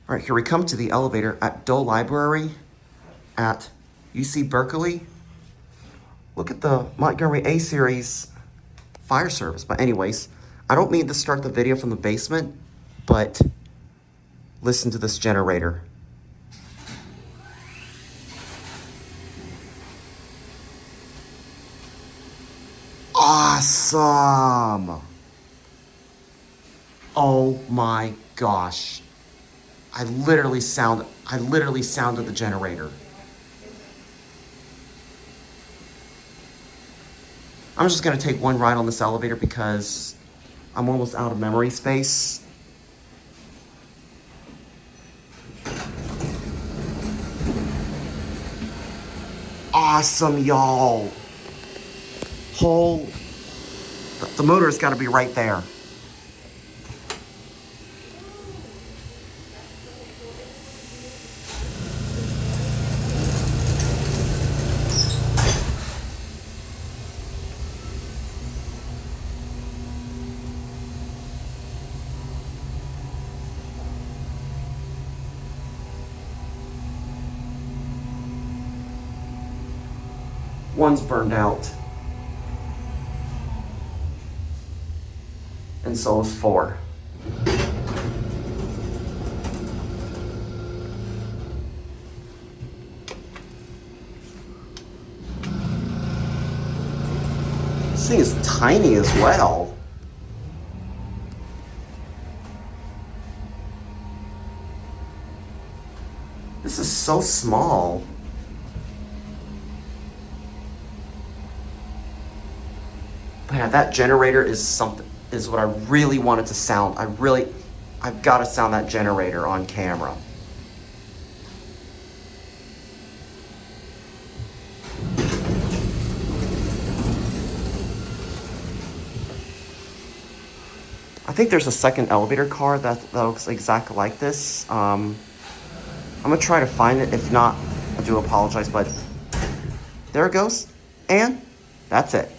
All right, here we come to the elevator at Doe Library at UC Berkeley. Look at the Montgomery A series fire service. But anyways, I don't mean to start the video from the basement, but listen to this generator. Awesome. Oh my gosh. I literally sounded the generator. I'm just gonna take one ride on this elevator because I'm almost out of memory space. Awesome, y'all. The motor's gotta be right there. One's burned out. And so is 4. This thing is tiny as well. This is so small. But yeah, that generator is what I really wanted to sound. I've got to sound that generator on camera. I think there's a second elevator car that looks exactly like this. I'm gonna try to find it. If not, I do apologize, but there it goes. And that's it.